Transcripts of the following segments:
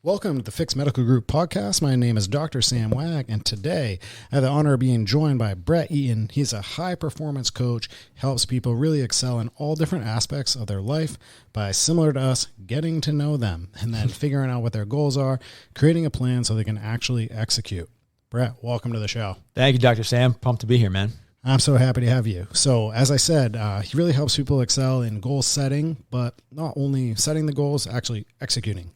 Welcome to the Fix Medical Group podcast. My name is Dr. Sam Wagg, and today I have the honor of being joined by Brett Eaton. He's a high-performance coach, helps people really excel in all different aspects of their life by, similar to us, getting to know them and then figuring out what their goals are, creating a plan so they can actually execute. Brett, welcome to the show. Thank you, Dr. Sam. Pumped to be here, man. I'm so happy to have you. So as I said, he really helps people excel in goal setting, but not only setting the goals, actually executing.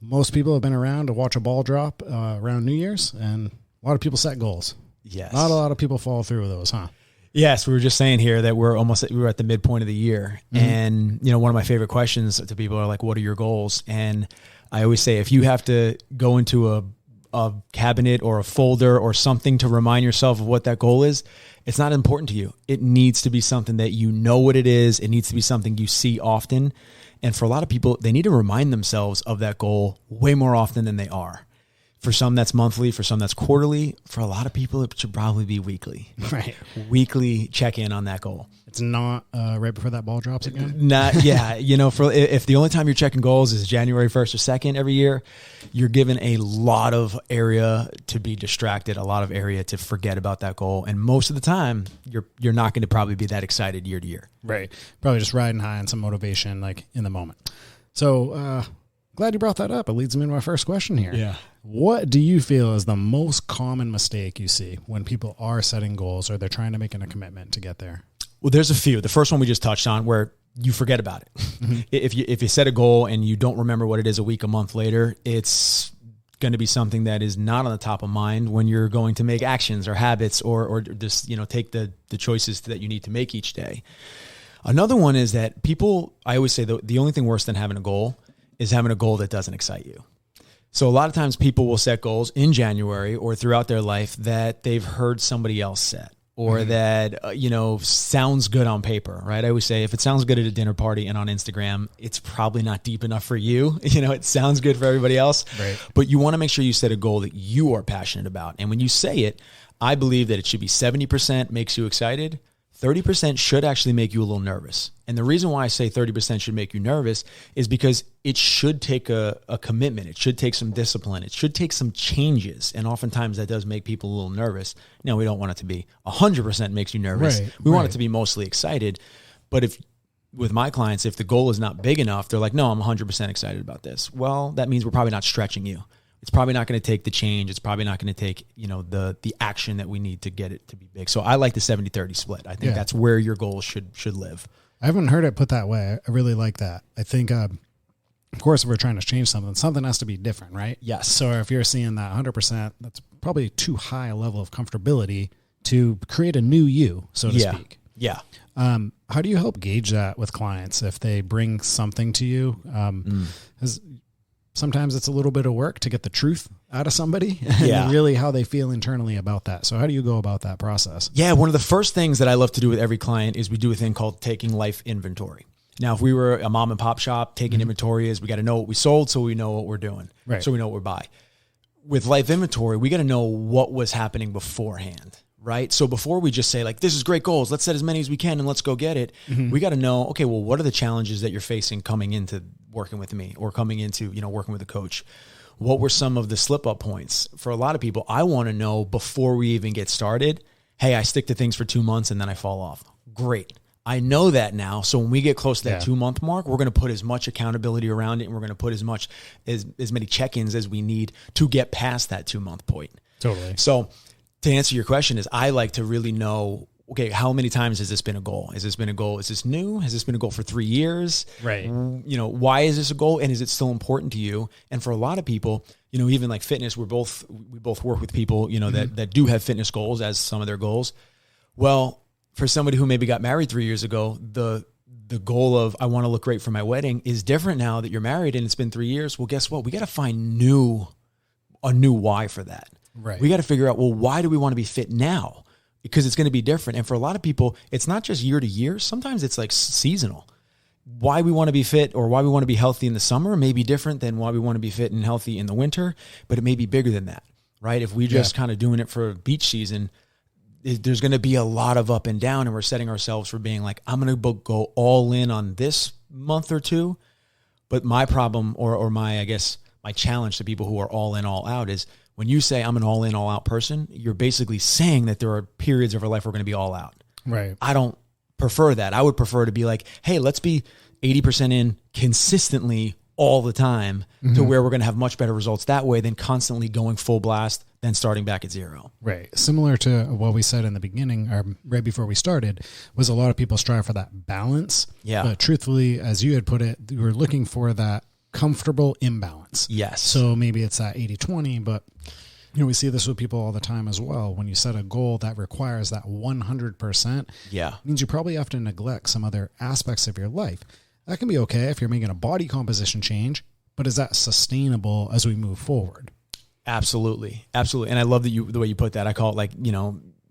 Most people have been around to watch a ball drop around New Year's, and a lot of people set goals. Yes. Not a lot of people follow through with those, huh? Yes, we were just saying here that we were at the midpoint of the year. Mm-hmm. And, one of my favorite questions to people are like, what are your goals? And I always say, if you have to go into a cabinet or a folder or something to remind yourself of what that goal is, it's not important to you. It needs to be something that you know what it is. It needs to be something you see often. And for a lot of people, they need to remind themselves of that goal way more often than they are. For some, that's monthly. For some, that's quarterly. For a lot of people, it should probably be weekly. Right. Weekly check-in on that goal. It's not right before that ball drops again? If the only time you're checking goals is January 1st or 2nd every year, you're given a lot of area to be distracted, a lot of area to forget about that goal. And most of the time, you're not going to probably be that excited year to year. Right. Probably just riding high on some motivation like in the moment. So glad you brought that up. It leads me into my first question here. Yeah. What do you feel is the most common mistake you see when people are setting goals or they're trying to make a commitment to get there? Well, there's a few. The first one we just touched on where you forget about it. Mm-hmm. If you set a goal and you don't remember what it is a week, a month later, it's going to be something that is not on the top of mind when you're going to make actions or habits or just, take the choices that you need to make each day. Another one is that I always say the only thing worse than having a goal is having a goal that doesn't excite you. So a lot of times people will set goals in January or throughout their life that they've heard somebody else set. Or mm-hmm. that, sounds good on paper, right? I always say if it sounds good at a dinner party and on Instagram, it's probably not deep enough for you. It sounds good for everybody else. Right. But you want to make sure you set a goal that you are passionate about. And when you say it, I believe that it should be 70% makes you excited. 30% should actually make you a little nervous. And the reason why I say 30% should make you nervous is because it should take a commitment. It should take some discipline. It should take some changes. And oftentimes that does make people a little nervous. Now, we don't want it to be 100% makes you nervous. Right, we want it to be mostly excited. But with my clients, if the goal is not big enough, they're like, no, I'm 100% excited about this. Well, that means we're probably not stretching you. It's probably not going to take the change. It's probably not going to take, the action that we need to get it to be big. So I like the 70-30 split. I think that's where your goals should live. I haven't heard it put that way. I really like that. I think, of course, if we're trying to change something has to be different, right? Yes. So if you're seeing that 100%, that's probably too high a level of comfortability to create a new you, so to speak. Yeah. How do you help gauge that with clients if they bring something to you? Sometimes it's a little bit of work to get the truth out of somebody and really how they feel internally about that. So how do you go about that process? Yeah, one of the first things that I love to do with every client is we do a thing called taking life inventory. Now, if we were a mom and pop shop, taking inventory is we got to know what we sold so we know what we're doing. Right. So we know what we're buying. With life inventory, we got to know what was happening beforehand. Right. So before we just say like, this is great goals, let's set as many as we can and let's go get it. Mm-hmm. We got to know, okay, well, what are the challenges that you're facing coming into working with me or coming into, working with a coach? What were some of the slip up points? For a lot of people, I want to know before we even get started, hey, I stick to things for 2 months and then I fall off. Great. I know that now. So when we get close to that 2 month mark, we're going to put as much accountability around it and we're going to put as many check-ins as we need to get past that 2 month point. Totally. So to answer your question is I like to really know, okay, how many times has this been a goal? Has this been a goal? Is this new? Has this been a goal for 3 years? Right. Why is this a goal? And is it still important to you? And for a lot of people, even like fitness, we both work with people, that do have fitness goals as some of their goals. Well, for somebody who maybe got married 3 years ago, the goal of I want to look great for my wedding is different now that you're married and it's been 3 years. Well, guess what? We got to find a new why for that. Right. We got to figure out, well, why do we want to be fit now? Because it's going to be different. And for a lot of people, it's not just year to year. Sometimes it's like seasonal. Why we want to be fit or why we want to be healthy in the summer may be different than why we want to be fit and healthy in the winter, but it may be bigger than that, right? If we just kind of doing it for beach season, there's going to be a lot of up and down, and we're setting ourselves for being like, I'm going to go all in on this month or two. But my problem or my my challenge to people who are all in, all out is when you say I'm an all in, all out person, you're basically saying that there are periods of our life we're going to be all out. Right. I don't prefer that. I would prefer to be like, hey, let's be 80% in consistently all the time to where we're going to have much better results that way than constantly going full blast, then starting back at zero. Right. Similar to what we said in the beginning, or right before we started, was a lot of people strive for that balance. Yeah. But truthfully, as you had put it, you were looking for that comfortable imbalance. Yes. So maybe it's that 80-20, but we see this with people all the time as well. When you set a goal that requires that 100%, it means you probably have to neglect some other aspects of your life. That can be okay if you're making a body composition change, but is that sustainable as we move forward? Absolutely. Absolutely. And I love that the way you put that. I call it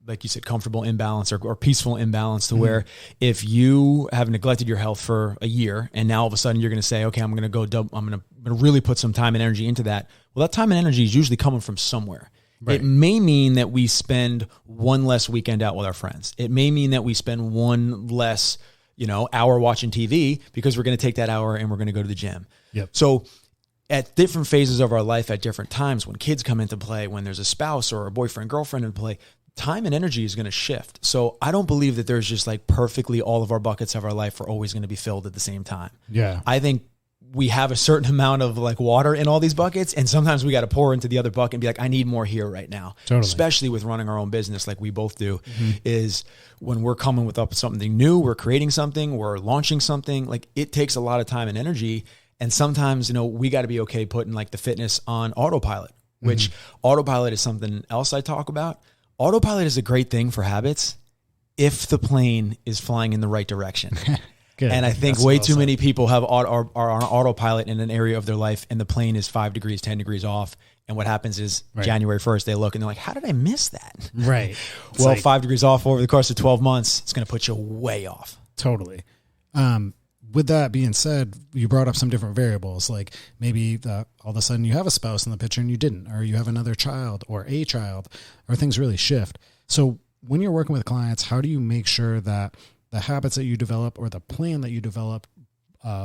like you said, comfortable imbalance or peaceful imbalance to where if you have neglected your health for a year and now all of a sudden you're going to say, okay, I'm going to really put some time and energy into that. Well, that time and energy is usually coming from somewhere. Right. It may mean that we spend one less weekend out with our friends. It may mean that we spend one less hour watching TV because we're going to take that hour and we're going to go to the gym. Yep. So at different phases of our life, at different times, when kids come into play, when there's a spouse or a boyfriend, girlfriend in play, time and energy is going to shift. So I don't believe that there's just like perfectly all of our buckets of our life are always going to be filled at the same time. Yeah. I think we have a certain amount of like water in all these buckets. And sometimes we got to pour into the other bucket and be like, I need more here right now. Totally. Especially with running our own business like we both do, is when we're coming with something new, we're creating something, we're launching something, like it takes a lot of time and energy. And sometimes, we got to be okay putting like the fitness on autopilot, which autopilot is something else I talk about. Autopilot is a great thing for habits if the plane is flying in the right direction. Good. And I think way too many people are on autopilot in an area of their life and the plane is 5 degrees, 10 degrees off. And what happens is January 1st, they look and they're like, how did I miss that? Right. Well, like 5 degrees off over the course of 12 months, it's going to put you way off. Totally. With that being said, you brought up some different variables, like maybe all of a sudden you have a spouse in the picture and you didn't, or you have another child or a child, or things really shift. So when you're working with clients, how do you make sure that the habits that you develop or the plan that you develop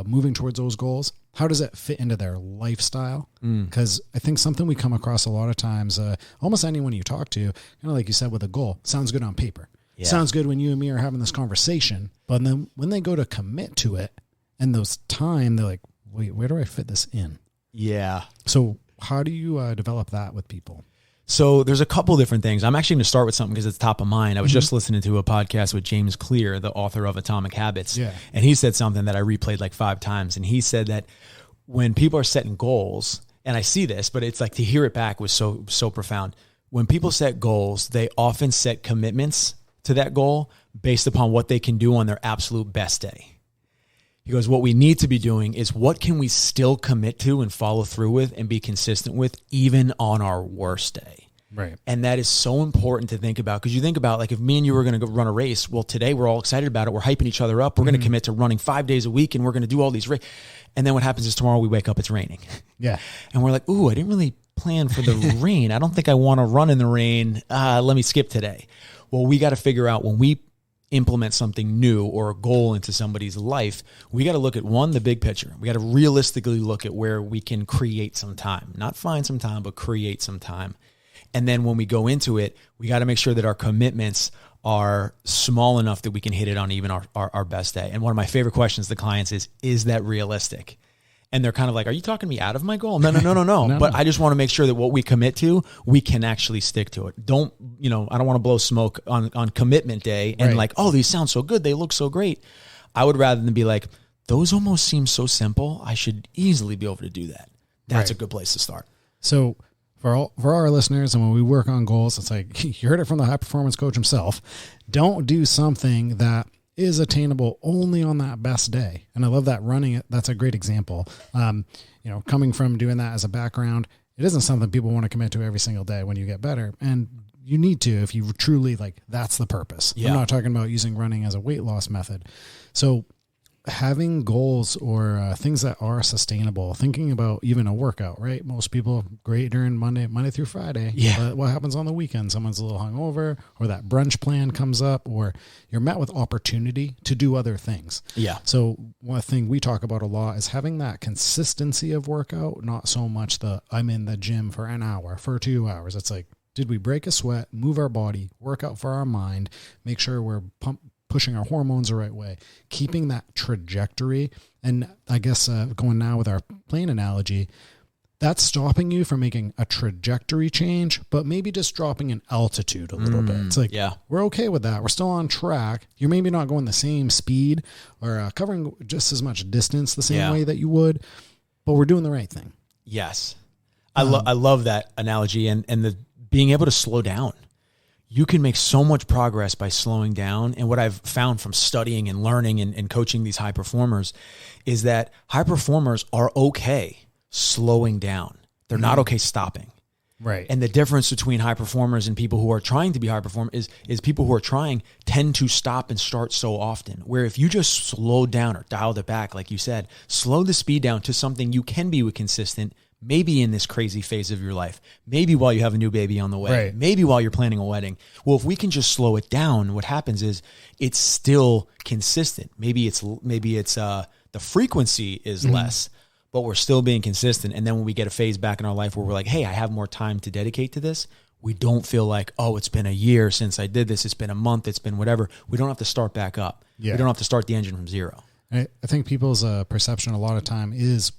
moving towards those goals, how does it fit into their lifestyle? Because I think something we come across a lot of times, almost anyone you talk to, like you said with a goal, sounds good on paper. Yeah. Sounds good when you and me are having this conversation, but then when they go to commit to it and those time, they're like, wait, where do I fit this in? Yeah. So how do you develop that with people? So there's a couple different things. I'm actually going to start with something because it's top of mind. I was just listening to a podcast with James Clear, the author of Atomic Habits. Yeah. And he said something that I replayed like 5 times. And he said that when people are setting goals, and I see this, but it's like to hear it back was so profound. When people set goals, they often set commitments to that goal based upon what they can do on their absolute best day. He goes, what we need to be doing is what can we still commit to and follow through with and be consistent with even on our worst day. Right. And that is so important to think about because you think about like if me and you were going to go run a race, well, today we're all excited about it. We're hyping each other up. We're going to commit to running 5 days a week and we're going to do all these races. And then what happens is tomorrow we wake up, it's raining. Yeah. And we're like, ooh, I didn't really plan for the rain. I don't think I want to run in the rain. Let me skip today. Well, we got to figure out when we implement something new or a goal into somebody's life, we got to look at the big picture. We got to realistically look at where we can create some time, not find some time, but create some time. And then when we go into it, we got to make sure that our commitments are small enough that we can hit it on even our best day. And one of my favorite questions to clients is that realistic? And they're kind of like, are you talking me out of my goal? No. No. But I just want to make sure that what we commit to, we can actually stick to it. I don't want to blow smoke on commitment day and like, oh, these sound so good. They look so great. I would rather than be like, those almost seem so simple. I should easily be able to do that. That's a good place to start. So for our listeners, and when we work on goals, it's like, you heard it from the high performance coach himself. Don't do something that is attainable only on that best day. And I love that running it. That's a great example. Coming from doing that as a background, it isn't something people want to commit to every single day when you get better. And you need to, if you truly that's the purpose. Yeah. I'm not talking about using running as a weight loss method. So having goals or things that are sustainable, thinking about even a workout, right? Most people great during Monday through Friday. Yeah. But what happens on the weekend? Someone's a little hungover, or that brunch plan comes up, or you're met with opportunity to do other things. Yeah. So one thing we talk about a lot is having that consistency of workout, not so much I'm in the gym for an hour, for 2 hours. It's like, did we break a sweat, move our body, work out for our mind, make sure we're pushing our hormones the right way, keeping that trajectory. And I guess going now with our plane analogy, that's stopping you from making a trajectory change, but maybe just dropping in altitude a little bit. It's like, we're okay with that. We're still on track. You're maybe not going the same speed or covering just as much distance the same way that you would, but we're doing the right thing. Yes. I love that analogy and the being able to slow down. You can make so much progress by slowing down. And what I've found from studying and learning and coaching these high performers is that high performers are okay slowing down. They're not okay stopping. Right. And the difference between high performers and people who are trying to be high performers is people who are trying tend to stop and start so often. Where if you just slowed down or dialed it back, like you said, slow the speed down to something you can be consistent, maybe in this crazy phase of your life, maybe while you have a new baby on the way, right, maybe while you're planning a wedding. Well, if we can just slow it down, what happens is it's still consistent. Maybe it's the frequency is less, but we're still being consistent. And then when we get a phase back in our life where we're like, hey, I have more time to dedicate to this, we don't feel like, oh, it's been a year since I did this. It's been a month. It's been whatever. We don't have to start back up. Yeah. We don't have to start the engine from zero. I think people's perception a lot of time is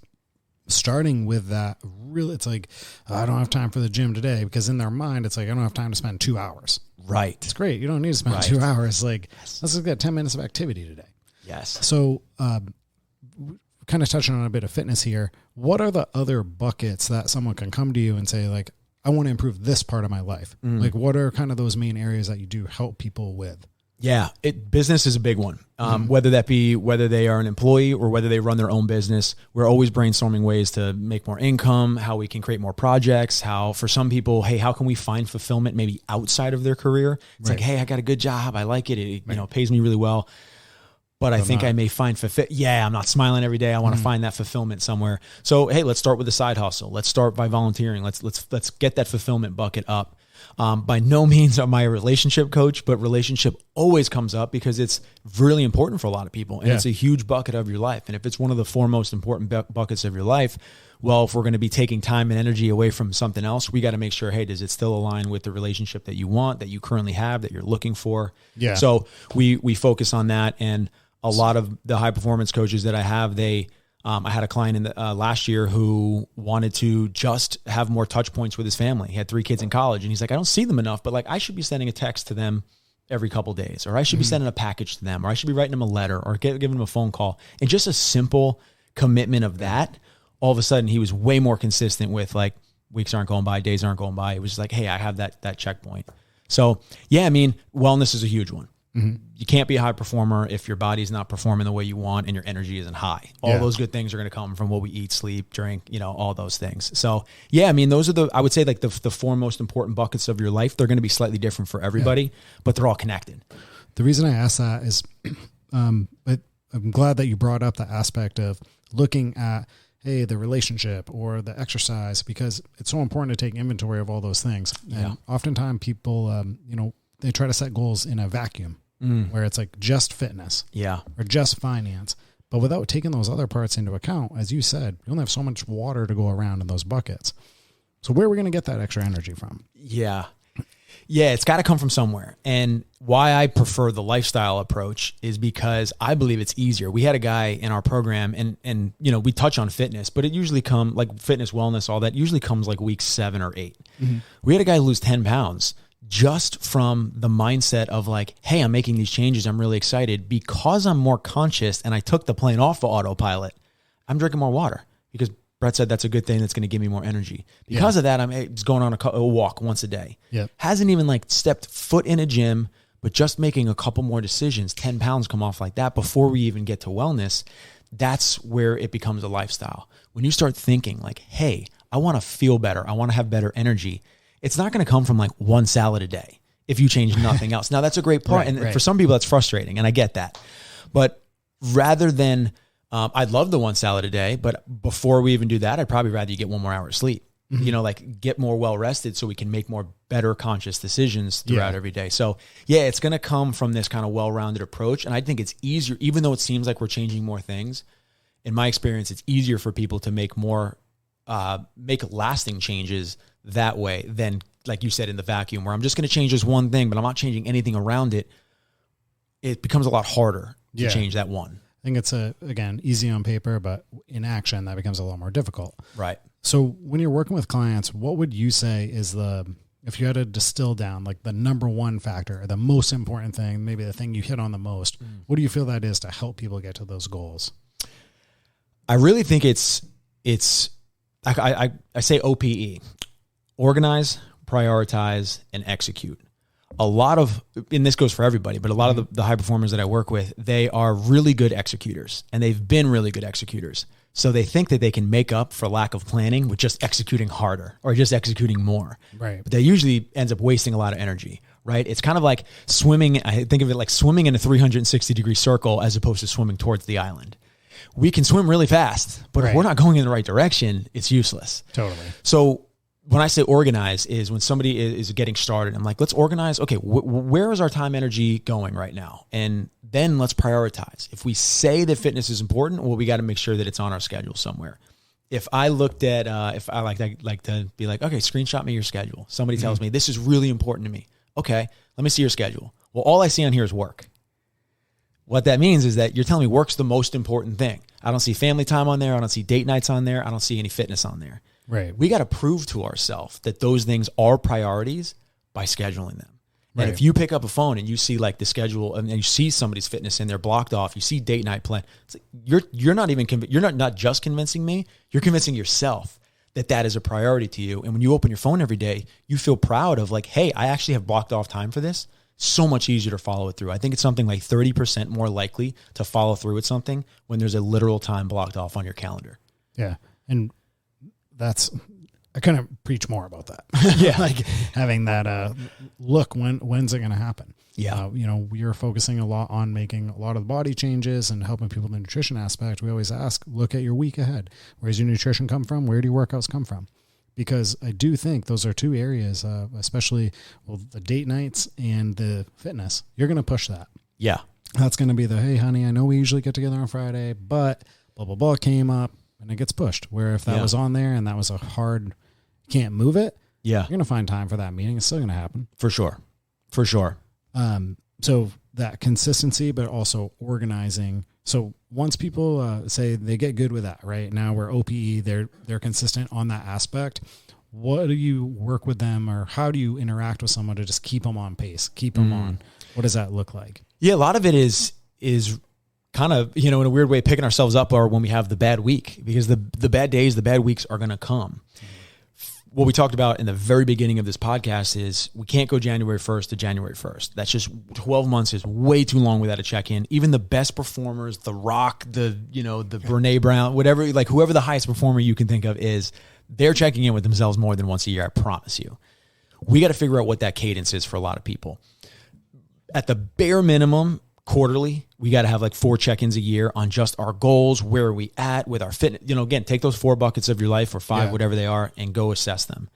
starting with that. Really, it's like, I don't have time for the gym today, because in their mind, it's like, I don't have time to spend 2 hours. Right. It's great. You don't need to spend 2 hours. Like, let's just get 10 minutes of activity today. Yes. So, kind of touching on a bit of fitness here. What are the other buckets that someone can come to you and say, like, I want to improve this part of my life? Like, what are kind of those main areas that you do help people with? Yeah, business is a big one. Whether they are an employee or whether they run their own business, we're always brainstorming ways to make more income, how we can create more projects, how for some people, hey, how can we find fulfillment maybe outside of their career? It's like, hey, I got a good job. I like it. It pays me really well. But I think I may find fulfillment. Yeah, I'm not smiling every day. I want to find that fulfillment somewhere. So, hey, let's start with a side hustle. Let's start by volunteering. Let's get that fulfillment bucket up. By no means am I a relationship coach, but relationship always comes up because it's really important for a lot of people. And it's a huge bucket of your life. And if it's one of the four most important buckets of your life, well, if we're going to be taking time and energy away from something else, we got to make sure, hey, does it still align with the relationship that you want, that you currently have, that you're looking for? Yeah. So we focus on that. And a lot of the high performance coaches that I have, I had a client in the last year who wanted to just have more touch points with his family. He had 3 kids in college, and he's like, I don't see them enough, but like I should be sending a text to them every couple of days, or I should be sending a package to them, or I should be writing them a letter, or giving them a phone call. And just a simple commitment of that, all of a sudden he was way more consistent with, like, weeks aren't going by, days aren't going by. It was like, hey, I have that checkpoint. So yeah, I mean, wellness is a huge one. You can't be a high performer if your body's not performing the way you want and your energy isn't high. All those good things are going to come from what we eat, sleep, drink, all those things. So yeah, I mean, those are I would say like the 4 most important buckets of your life. They're going to be slightly different for everybody, but they're all connected. The reason I ask that is, I'm glad that you brought up the aspect of looking at, hey, the relationship or the exercise, because it's so important to take inventory of all those things. And oftentimes people, they try to set goals in a vacuum where it's like just fitness or just finance. But without taking those other parts into account, as you said, you only have so much water to go around in those buckets. So where are we going to get that extra energy from? Yeah, it's got to come from somewhere. And why I prefer the lifestyle approach is because I believe it's easier. We had a guy in our program and we touch on fitness, but it usually comes like fitness, wellness, all that usually comes like week 7 or 8. We had a guy lose 10 pounds. Just from the mindset of like, hey, I'm making these changes. I'm really excited because I'm more conscious and I took the plane off of autopilot. I'm drinking more water because Brett said that's a good thing. That's going to give me more energy. Because of that, I'm going on a walk once a day. Hasn't even like stepped foot in a gym, but just making a couple more decisions. 10 pounds come off like that before we even get to wellness. That's where it becomes a lifestyle. When you start thinking like, hey, I want to feel better. I want to have better energy. It's not going to come from like one salad a day if you change nothing else. Now that's a great part. For some people that's frustrating and I get that. But rather than, I'd love the one salad a day, but before we even do that, I'd probably rather you get 1 more hour of sleep, like get more well rested so we can make more better conscious decisions throughout every day. So yeah, it's going to come from this kind of well-rounded approach. And I think it's easier, even though it seems like we're changing more things, in my experience, it's easier for people to make more, make lasting changes that way than, like you said, in the vacuum, where I'm just going to change this one thing, but I'm not changing anything around it. It becomes a lot harder to change that one. I think it's again, easy on paper, but in action, that becomes a lot more difficult. Right. So when you're working with clients, what would you say is if you had to distill down like the number one factor, or the most important thing, maybe the thing you hit on the most, what do you feel that is to help people get to those goals? I really think it's I say OPE, organize, prioritize, and execute. A lot of, and this goes for everybody, but a lot of the high performers that I work with, they are really good executors, and they've been really good executors. So they think that they can make up for lack of planning with just executing harder or just executing more. Right. But that usually ends up wasting a lot of energy, right? It's kind of like swimming. I think of it like swimming in a 360-degree circle as opposed to swimming towards the island. We can swim really fast, but if we're not going in the right direction, it's useless. Totally. So when I say organize is when somebody is getting started, I'm like, let's organize. Okay, where is our time energy going right now? And then let's prioritize. If we say that fitness is important, well, we got to make sure that it's on our schedule somewhere. If I looked at, if I like to be like, okay, screenshot me your schedule. Somebody tells me this is really important to me. Okay, let me see your schedule. Well, all I see on here is work. What that means is that you're telling me work's the most important thing. I don't see family time on there. I don't see date nights on there. I don't see any fitness on there. Right. We got to prove to ourselves that those things are priorities by scheduling them. Right. And if you pick up a phone and you see like the schedule and you see somebody's fitness in there blocked off, you see date night plan, it's like you're not even you're not just convincing me, you're convincing yourself that is a priority to you. And when you open your phone every day, you feel proud of like, hey, I actually have blocked off time for this. So much easier to follow it through. I think it's something like 30% more likely to follow through with something when there's a literal time blocked off on your calendar. Yeah. And I kind of preach more about that. Yeah. Like having that, look, when's it going to happen? Yeah. We are focusing a lot on making a lot of the body changes and helping people in the nutrition aspect. We always ask, look at your week ahead. Where's your nutrition come from? Where do your workouts come from? Because I do think those are two areas, especially the date nights and the fitness. You're going to push that. Yeah. That's going to be hey, honey, I know we usually get together on Friday, but blah, blah, blah came up and it gets pushed. Where if that was on there and that was a hard, can't move it. Yeah. You're going to find time for that meeting. It's still going to happen. For sure. For sure. So that consistency, but also organizing. So once people say they get good with that, right now we're OPE, they're consistent on that aspect. What do you work with them, or how do you interact with someone to just keep them on pace, keep them on? What does that look like? Yeah, a lot of it is kind of, in a weird way, picking ourselves up or when we have the bad week, because the bad days, the bad weeks are going to come. What we talked about in the very beginning of this podcast is we can't go January 1st to January 1st. That's just 12 months is way too long without a check-in. Even the best performers, The Rock, the Brene Brown, whatever, like whoever the highest performer you can think of is, they're checking in with themselves more than once a year. I promise you. We got to figure out what that cadence is for a lot of people. At the bare minimum, quarterly, we got to have like 4 check-ins a year on just our goals. Where are we at with our fitness? Again, take those 4 buckets of your life or 5, whatever they are, and go assess them.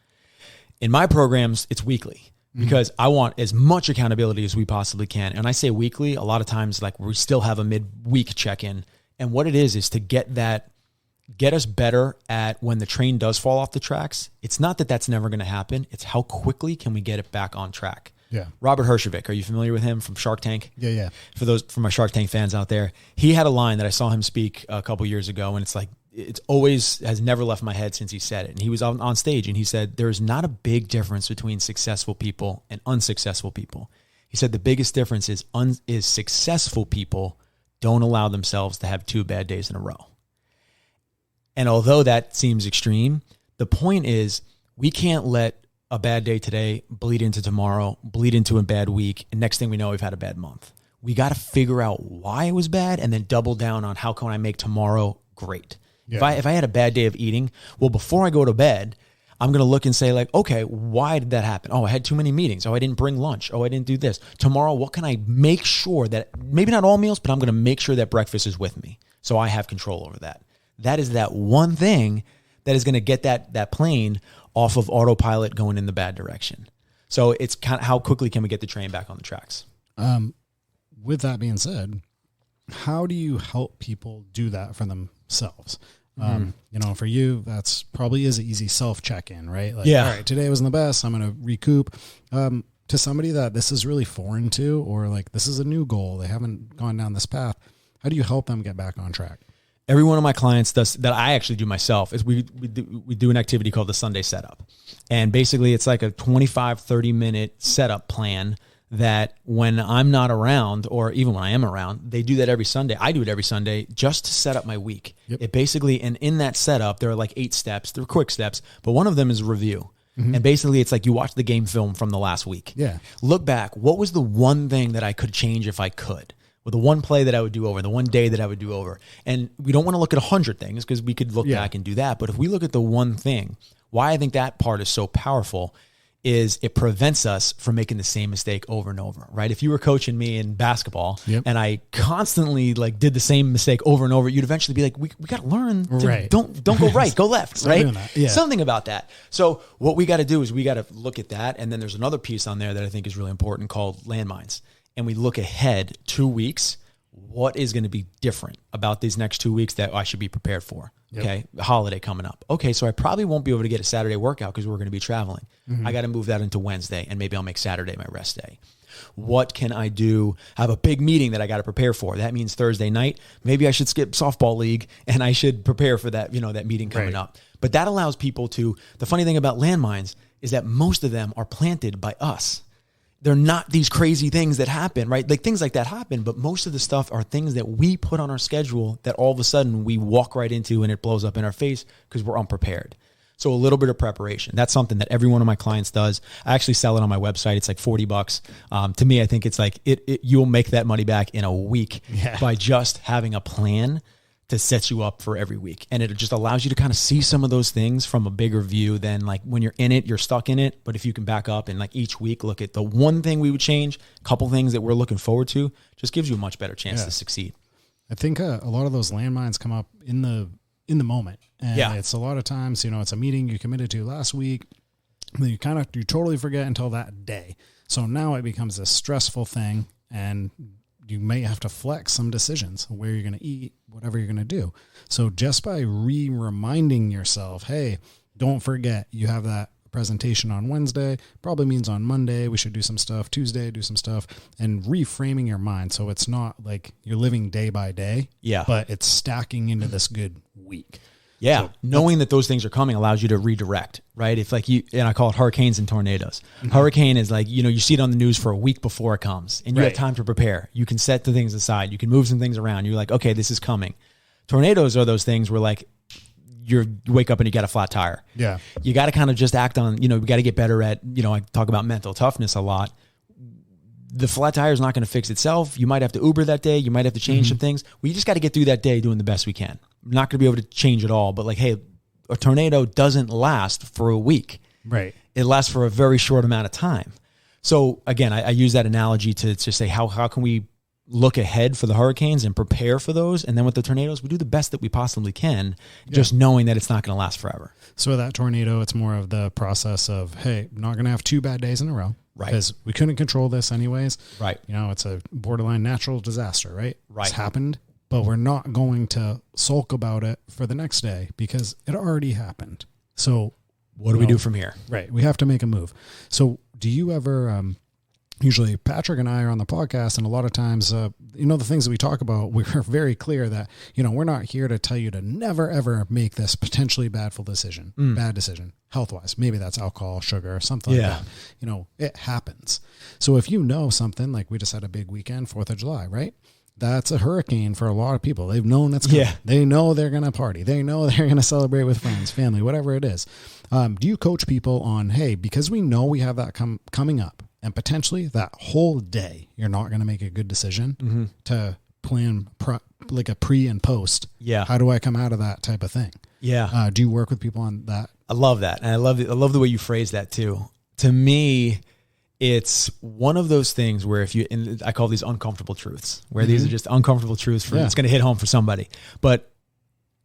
In my programs, it's weekly because I want as much accountability as we possibly can. And I say weekly, a lot of times, like we still have a mid-week check-in. And what it is to get us better at when the train does fall off the tracks. It's not that that's never going to happen. It's how quickly can we get it back on track. Yeah. Robert Herjavec, are you familiar with him from Shark Tank? Yeah. For my Shark Tank fans out there, he had a line that I saw him speak a couple years ago, and it's like, it's always has never left my head since he said it. And he was on stage and he said, there is not a big difference between successful people and unsuccessful people. He said the biggest difference is successful people don't allow themselves to have 2 bad days in a row. And although that seems extreme, the point is we can't let a bad day today bleed into tomorrow, bleed into a bad week, and next thing we know, we've had a bad month. We got to figure out why it was bad and then double down on how can I make tomorrow great. Yeah. If I had a bad day of eating, well, before I go to bed, I'm going to look and say like, okay, why did that happen? Oh, I had too many meetings. Oh, I didn't bring lunch. Oh, I didn't do this. Tomorrow, what can I make sure that, maybe not all meals, but I'm going to make sure that breakfast is with me so I have control over that. That is that one thing that is going to get that plane off of autopilot going in the bad direction. So it's kind of how quickly can we get the train back on the tracks? With that being said, how do you help people do that for themselves? For you, that's probably is an easy self check-in, right? Like, all right, today wasn't the best. I'm going to recoup. To somebody that this is really foreign to, or like this is a new goal, they haven't gone down this path. How do you help them get back on track? Every one of my clients does that. I actually do myself is we do an activity called the Sunday setup. And basically it's like a 25, 30 minute setup plan that when I'm not around, or even when I am around, they do that every Sunday. I do it every Sunday just to set up my week. Yep. It basically, and in that setup, there are like 8 steps. They're quick steps, but one of them is review. And basically it's like you watch the game film from the last week. Yeah. Look back. What was the one thing that I could change if I could? Or the one play that I would do over, the one day that I would do over. And we don't want to look at 100 things because we could look back and do that. But if we look at the one thing, why I think that part is so powerful is it prevents us from making the same mistake over and over, right? If you were coaching me in basketball and I constantly like did the same mistake over and over, you'd eventually be like, we got to learn to don't go right, go left, right? Something about that. So what we got to do is we got to look at that. And then there's another piece on there that I think is really important called landmines. And we look ahead 2 weeks, what is going to be different about these next 2 weeks that I should be prepared for? Okay. The holiday coming up. Okay. So I probably won't be able to get a Saturday workout because we're going to be traveling. I got to move that into Wednesday, and maybe I'll make Saturday my rest day. What can I do? I have a big meeting that I got to prepare for. That means Thursday night, maybe I should skip softball league and I should prepare for that, that meeting coming up. But that allows people to, the funny thing about landmines is that most of them are planted by us. They're not these crazy things that happen, right? Like things like that happen, but most of the stuff are things that we put on our schedule that all of a sudden we walk right into and it blows up in our face because we're unprepared. So a little bit of preparation. That's something that every one of my clients does. I actually sell it on my website. It's like $40. To me, I think it's like you'll make that money back in a week by just having a plan to set you up for every week. And it just allows you to kind of see some of those things from a bigger view than like when you're in it, you're stuck in it. But if you can back up and like each week, look at the one thing we would change, a couple things that we're looking forward to, just gives you a much better chance to succeed. I think a lot of those landmines come up in the moment. And it's a lot of times, it's a meeting you committed to last week. And you totally forget until that day. So now it becomes a stressful thing, and you may have to flex some decisions where you're going to eat, whatever you're going to do. So just by reminding yourself, hey, don't forget you have that presentation on Wednesday, probably means on Monday we should do some stuff, Tuesday do some stuff, and reframing your mind so it's not like you're living day by day, but it's stacking into this good week. Yeah. So knowing that those things are coming allows you to redirect, right? If like and I call it hurricanes and tornadoes. Hurricane is like, you see it on the news for a week before it comes and you have time to prepare. You can set the things aside. You can move some things around. You're like, okay, this is coming. Tornadoes are those things where like you wake up and you got a flat tire. Yeah. You got to kind of just act on, we got to get better at, I talk about mental toughness a lot. The flat tire is not going to fix itself. You might have to Uber that day. You might have to change some things. We just got to get through that day doing the best we can. I'm not going to be able to change it all, but like, hey, a tornado doesn't last for a week. Right. It lasts for a very short amount of time. So again, I use that analogy to say, how can we look ahead for the hurricanes and prepare for those? And then with the tornadoes, we do the best that we possibly can, just knowing that it's not going to last forever. So that tornado, it's more of the process of, hey, I'm not going to have 2 bad days in a row. Right. Because we couldn't control this anyways. Right. It's a borderline natural disaster, right? Right. It's happened, but we're not going to sulk about it for the next day because it already happened. So what do we do from here? Right. We have to make a move. So do you ever, usually Patrick and I are on the podcast, and a lot of times, the things that we talk about, we're very clear that, we're not here to tell you to never, ever make this potentially bad decision, health-wise. Maybe that's alcohol, sugar, something like that. It happens. So if something, like we just had a big weekend, 4th of July, right? That's a hurricane for a lot of people. They've known that's coming. They know they're going to party. They know they're going to celebrate with friends, family, whatever it is. Do you coach people on, hey, because we know we have that coming up, and potentially that whole day, you're not going to make a good decision to plan like a pre and post. Yeah. How do I come out of that type of thing? Yeah. Do you work with people on that? I love that. And I love the way you phrase that too. To me, it's one of those things where and I call these uncomfortable truths, where these are just uncomfortable truths it's going to hit home for somebody. But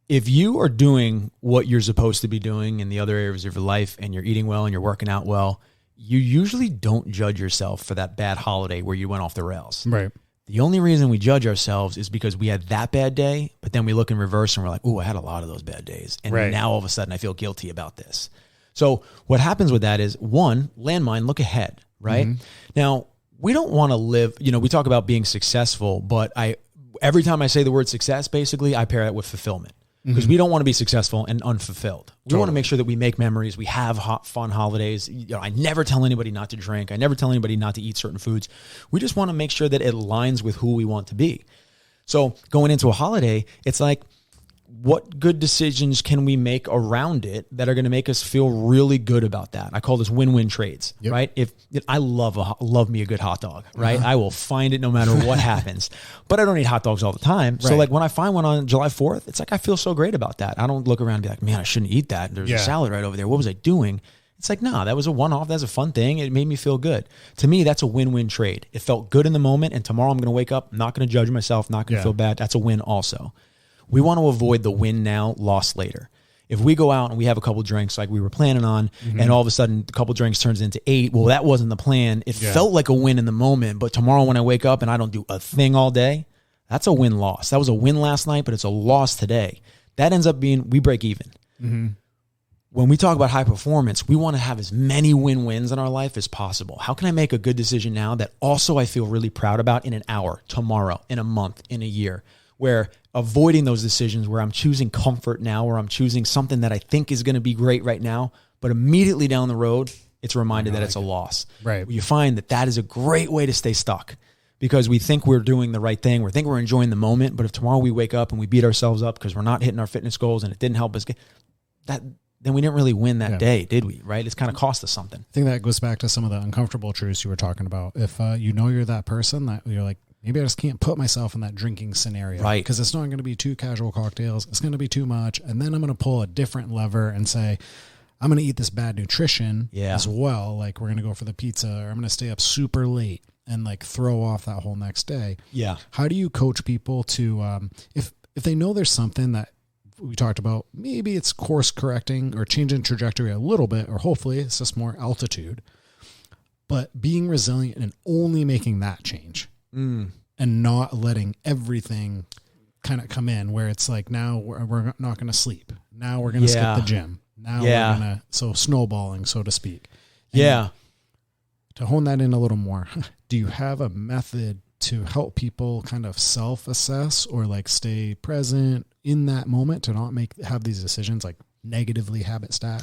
if you are doing what you're supposed to be doing in the other areas of your life and you're eating well and you're working out well, you usually don't judge yourself for that bad holiday where you went off the rails. Right. The only reason we judge ourselves is because we had that bad day, but then we look in reverse and we're like, oh, I had a lot of those bad days. And now all of a sudden I feel guilty about this. So what happens with that is, one, landmine, look ahead, right? Now, we don't want to live, we talk about being successful, but every time I say the word success, basically, I pair that with fulfillment. Because we don't want to be successful and unfulfilled. We want to make sure that we make memories. We have fun holidays. I never tell anybody not to drink. I never tell anybody not to eat certain foods. We just want to make sure that it aligns with who we want to be. So going into a holiday, it's like, what good decisions can we make around it that are going to make us feel really good about that? I call this win-win trades, right? If I love me a good hot dog, right? I will find it no matter what happens, but I don't eat hot dogs all the time. So like when I find one on July 4th, it's like, I feel so great about that. I don't look around and be like, man, I shouldn't eat that. There's a salad right over there. What was I doing? It's like, no, that was a one-off. That's a fun thing. It made me feel good. To me, that's a win-win trade. It felt good in the moment. And tomorrow I'm going to wake up, not going to judge myself, not going to feel bad. That's a win also. We want to avoid the win now, loss later. If we go out and we have a couple drinks like we were planning on, and all of a sudden a couple drinks turns into 8, well, that wasn't the plan. It felt like a win in the moment, but tomorrow when I wake up and I don't do a thing all day, that's a win-loss. That was a win last night, but it's a loss today. That ends up being, we break even. When we talk about high performance, we want to have as many win-wins in our life as possible. How can I make a good decision now that also I feel really proud about in an hour, tomorrow, in a month, in a year? Where avoiding those decisions where I'm choosing comfort now, or I'm choosing something that I think is going to be great right now, but immediately down the road, it's reminded that it's a loss. Right. You find that is a great way to stay stuck, because we think we're doing the right thing. We think we're enjoying the moment, but if tomorrow we wake up and we beat ourselves up because we're not hitting our fitness goals and it didn't help us get that, then we didn't really win that day, did we? Right? It's kind of cost us something. I think that goes back to some of the uncomfortable truths you were talking about. If you're that person that you're like, maybe I just can't put myself in that drinking scenario. Right. Because it's not going to be 2 casual cocktails. It's going to be too much. And then I'm going to pull a different lever and say, I'm going to eat this bad nutrition as well. Like, we're going to go for the pizza, or I'm going to stay up super late and like throw off that whole next day. Yeah. How do you coach people to, if they know there's something that we talked about, maybe it's course correcting or changing trajectory a little bit, or hopefully it's just more altitude, but being resilient and only making that change. And not letting everything kind of come in, where it's like, now we're not going to sleep. Now we're going to skip the gym. Now we're going to, so snowballing, so to speak. And to hone that in a little more, do you have a method to help people kind of self-assess or like stay present in that moment to not have these decisions like negatively habit stack?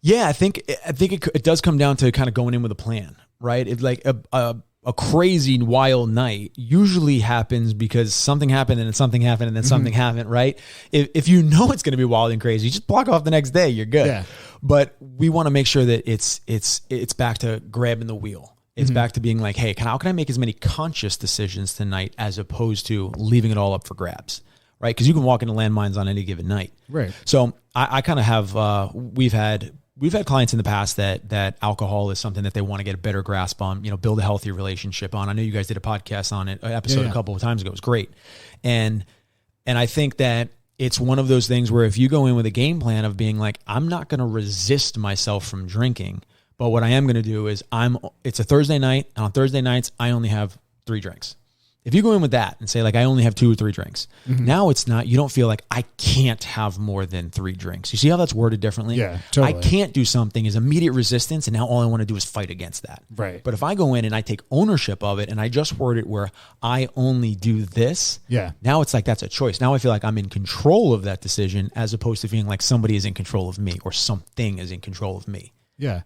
Yeah, I think it does come down to kind of going in with a plan, right? It's like a crazy wild night usually happens because something happened and then something happened and then something happened, right? If you know it's going to be wild and crazy, just block off the next day, you're good. Yeah. But we want to make sure that it's back to grabbing the wheel. It's back to being like, hey, how can I make as many conscious decisions tonight as opposed to leaving it all up for grabs, right? Because you can walk into landmines on any given night. Right. So I kind of have, we've had clients in the past that alcohol is something that they want to get a better grasp on, build a healthy relationship on. I know you guys did a podcast on it, an episode a couple of times ago. It was great. And I think that it's one of those things where if you go in with a game plan of being like, I'm not going to resist myself from drinking, but what I am going to do is it's a Thursday night, and on Thursday nights, I only have 3 drinks. If you go in with that and say, like, I only have 2 or 3 drinks, now it's not, you don't feel like I can't have more than 3 drinks. You see how that's worded differently? Yeah, totally. I can't do something is immediate resistance, and now all I want to do is fight against that. Right. But if I go in and I take ownership of it and I just word it where I only do this, now it's like that's a choice. Now I feel like I'm in control of that decision as opposed to feeling like somebody is in control of me or something is in control of me. Yeah,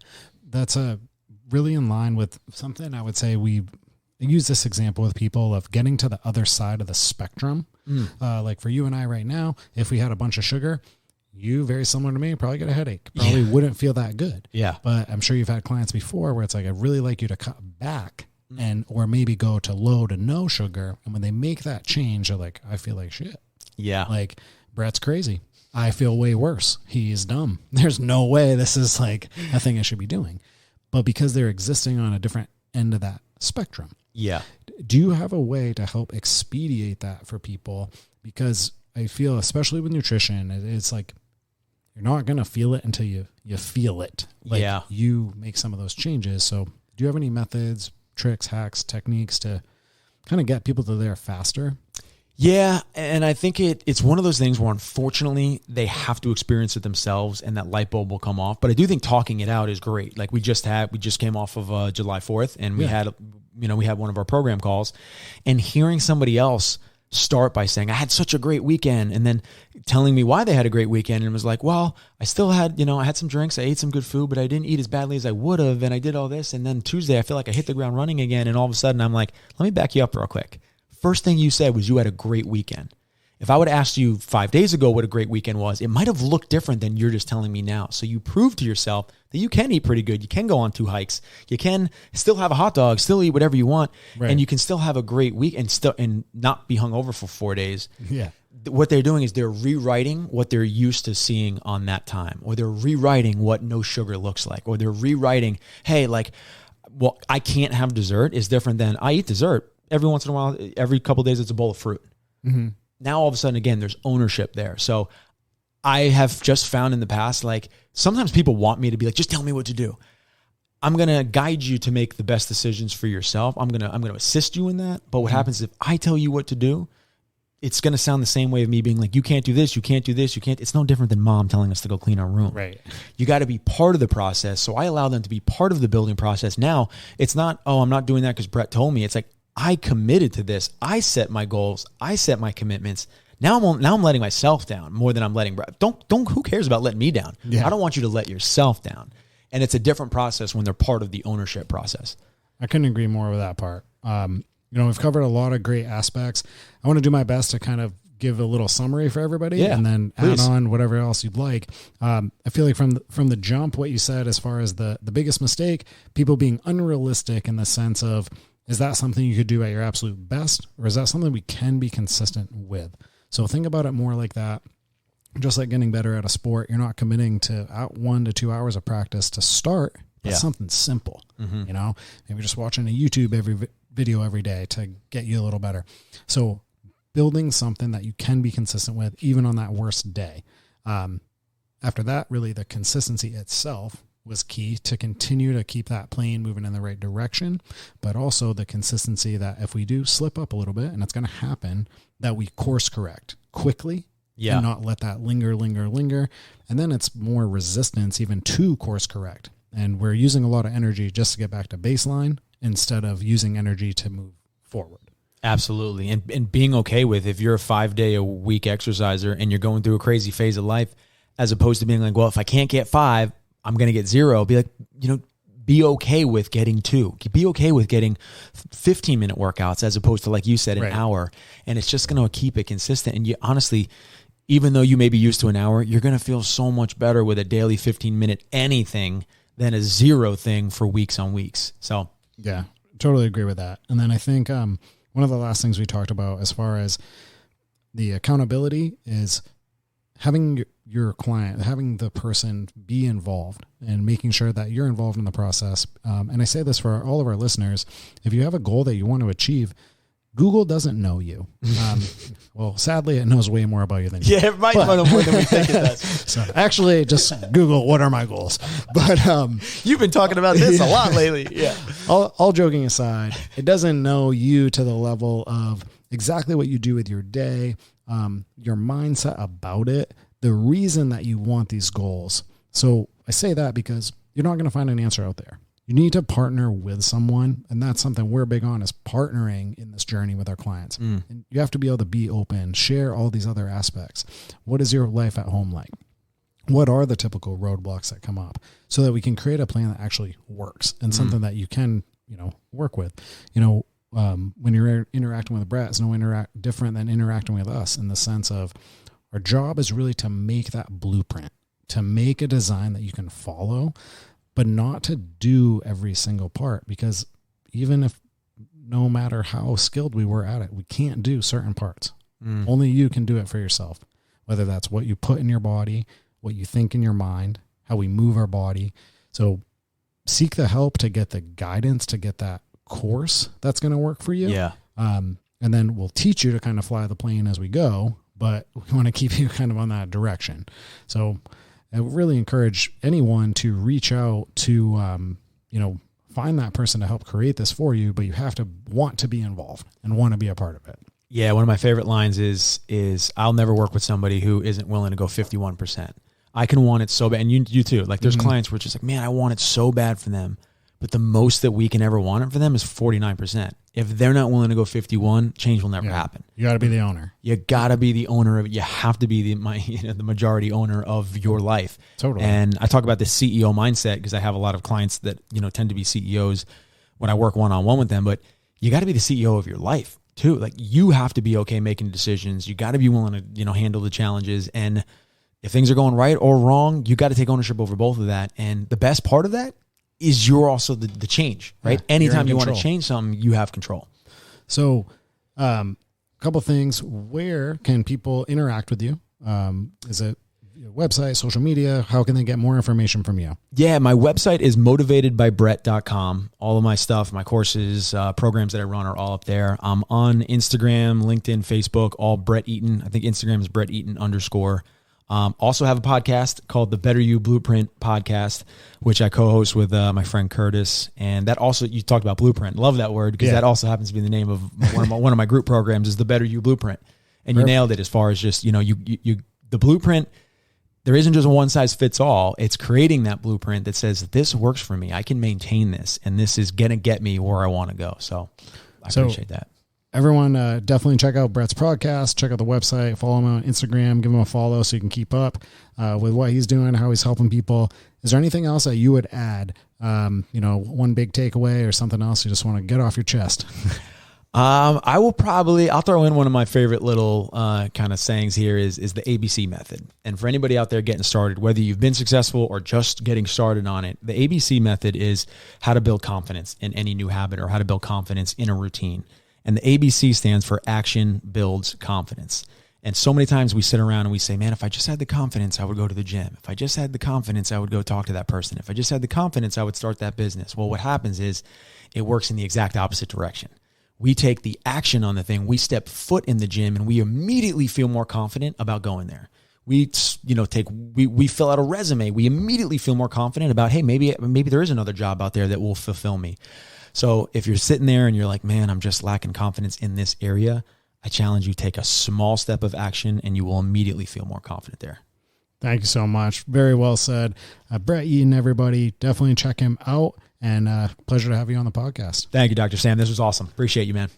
that's really in line with something I would say I use this example with people of getting to the other side of the spectrum. Like for you and I right now, if we had a bunch of sugar, you, very similar to me, probably get a headache. Probably wouldn't feel that good. Yeah. But I'm sure you've had clients before where it's like, I'd really like you to cut back or maybe go to low to no sugar. And when they make that change, they're like, I feel like shit. Yeah. Like Brett's crazy. I feel way worse. He's dumb. There's no way this is like a thing I should be doing. But because they're existing on a different end of that spectrum. Yeah. Do you have a way to help expedite that for people? Because I feel, especially with nutrition, it's like you're not going to feel it until you feel it. Like you make some of those changes. So do you have any methods, tricks, hacks, techniques to kind of get people to there faster? Yeah, and I think it's one of those things where unfortunately they have to experience it themselves and that light bulb will come off. But I do think talking it out is great. Like we just came off of July 4th and we had one of our program calls, and hearing somebody else start by saying, I had such a great weekend, and then telling me why they had a great weekend, and was like, well, I still had, I had some drinks, I ate some good food, but I didn't eat as badly as I would have, and I did all this, and then Tuesday I feel like I hit the ground running again, and all of a sudden I'm like, let me back you up real quick. First thing you said was you had a great weekend. If I would have asked you 5 days ago what a great weekend was, it might have looked different than you're just telling me now. So you proved to yourself that you can eat pretty good. You can go on 2 hikes. You can still have a hot dog, still eat whatever you want, and you can still have a great week and not be hungover for 4 days. Yeah. What they're doing is they're rewriting what they're used to seeing on that time, or they're rewriting what no sugar looks like, or they're rewriting, hey, like, well, I can't have dessert is different than I eat dessert. Every once in a while, every couple of days, it's a bowl of fruit. Mm-hmm. Now, all of a sudden, again, there's ownership there. So I have just found in the past, like sometimes people want me to be like, just tell me what to do. I'm going to guide you to make the best decisions for yourself. I'm going to assist you in that. But what happens if I tell you what to do, it's going to sound the same way of me being like, you can't do this, you can't do this, you can't. It's no different than mom telling us to go clean our room. Right. You got to be part of the process. So I allow them to be part of the building process. Now it's not, oh, I'm not doing that because Brett told me. It's like, I committed to this. I set my goals. I set my commitments. Now I'm letting myself down more than I'm letting Brett. Who cares about letting me down? Yeah. I don't want you to let yourself down. And it's a different process when they're part of the ownership process. I couldn't agree more with that part. We've covered a lot of great aspects. I want to do my best to kind of give a little summary for everybody and then add on whatever else you'd like. I feel like from the jump, what you said as far as the biggest mistake, people being unrealistic in the sense of, is that something you could do at your absolute best, or is that something we can be consistent with? So think about it more like that. Just like getting better at a sport, you're not committing to 1 to 2 hours of practice to start. It's something simple, maybe just watching a YouTube video every day to get you a little better. So building something that you can be consistent with, even on that worst day. After that, really the consistency itself was key to continue to keep that plane moving in the right direction, but also the consistency that if we do slip up a little bit, and it's going to happen, that we course correct quickly and not let that linger. And then it's more resistance even to course correct. And we're using a lot of energy just to get back to baseline instead of using energy to move forward. Absolutely. And being okay with, if you're a 5-day-a-week exerciser and you're going through a crazy phase of life, as opposed to being like, well, if I can't get 5, I'm going to get 0. Be like, be okay with getting 2. Be okay with getting 15-minute workouts as opposed to, like you said, an hour. And it's just going to keep it consistent. And you honestly, even though you may be used to an hour, you're going to feel so much better with a daily 15-minute anything than a 0 thing for weeks on weeks. So yeah, totally agree with that. And then I think one of the last things we talked about as far as the accountability is having your client, having the person be involved and making sure that you're involved in the process. And I say this for all of our listeners, if you have a goal that you want to achieve, Google doesn't know you. Well, sadly, it knows way more about you than you. Yeah, it might know more than we think it does. So actually, just Google, what are my goals? But you've been talking about this a lot lately. Yeah. All joking aside, it doesn't know you to the level of exactly what you do with your day, your mindset about it, the reason that you want these goals. So I say that because you're not going to find an answer out there. You need to partner with someone, and that's something we're big on, is partnering in this journey with our clients. And you have to be able to be open, share all these other aspects. What is your life at home like? What are the typical roadblocks that come up, so that we can create a plan that actually works and something that you can, work with. When you're interacting with Brett, it's no different than interacting with us, in the sense of our job is really to make that blueprint, to make a design that you can follow, but not to do every single part, because even if, no matter how skilled we were at it, we can't do certain parts. Only you can do it for yourself. whether that's what you put in your body, what you think in your mind, how we move our body. So seek the help to get the guidance, to get that course that's going to work for you. Yeah. And then we'll teach you to kind of fly the plane as we go, but we want to keep you kind of on that direction. So I really encourage anyone to reach out to, find that person to help create this for you, but you have to want to be involved and want to be a part of it. Yeah. One of my favorite lines is I'll never work with somebody who isn't willing to go 51%. I can want it so bad. And you too. Like there's clients where it's just like, man, I want it so bad for them. But the most that we can ever want it for them is 49%. If they're not willing to go 51, change will never happen. You got to be the owner. You got to be the owner of it. You have to be the majority owner of your life. Totally. And I talk about the CEO mindset because I have a lot of clients that, tend to be CEOs when I work one-on-one with them, but you got to be the CEO of your life too. Like you have to be okay making decisions. You got to be willing to, handle the challenges. And if things are going right or wrong, you got to take ownership over both of that. And the best part of that is you're also the change, right? Yeah, anytime you want to change something, you have control. So a couple things. Where can people interact with you? Is it your website, social media? How can they get more information from you? Yeah, my website is motivatedbybrett.com. All of my stuff, my courses, programs that I run are all up there. I'm on Instagram, LinkedIn, Facebook, all Brett Eaton. I think Instagram is Brett Eaton _ Also have a podcast called the Better You Blueprint podcast, which I co-host with my friend Curtis. And that also, you talked about blueprint. Love that word because that also happens to be the name of one of my group programs is the Better You Blueprint. And you nailed it as far as just, the blueprint, there isn't just a one size fits all. It's creating that blueprint that says this works for me. I can maintain this and this is going to get me where I want to go. So I appreciate that. Everyone, definitely check out Brett's podcast, check out the website, follow him on Instagram, give him a follow so you can keep up with what he's doing, how he's helping people. Is there anything else that you would add? One big takeaway or something else you just want to get off your chest? I'll throw in one of my favorite little kind of sayings here is the ABC method. And for anybody out there getting started, whether you've been successful or just getting started on it, the ABC method is how to build confidence in any new habit or how to build confidence in a routine. And the ABC stands for action builds confidence. And so many times we sit around and we say, man, if I just had the confidence, I would go to the gym. If I just had the confidence, I would go talk to that person. If I just had the confidence, I would start that business. Well, what happens is it works in the exact opposite direction. We take the action on the thing. We step foot in the gym and we immediately feel more confident about going there. We fill out a resume. We immediately feel more confident about, hey, maybe there is another job out there that will fulfill me. So if you're sitting there and you're like, man, I'm just lacking confidence in this area, I challenge you, take a small step of action and you will immediately feel more confident there. Thank you so much. Very well said. Brett Eaton, everybody, definitely check him out, and pleasure to have you on the podcast. Thank you, Dr. Sam. This was awesome. Appreciate you, man.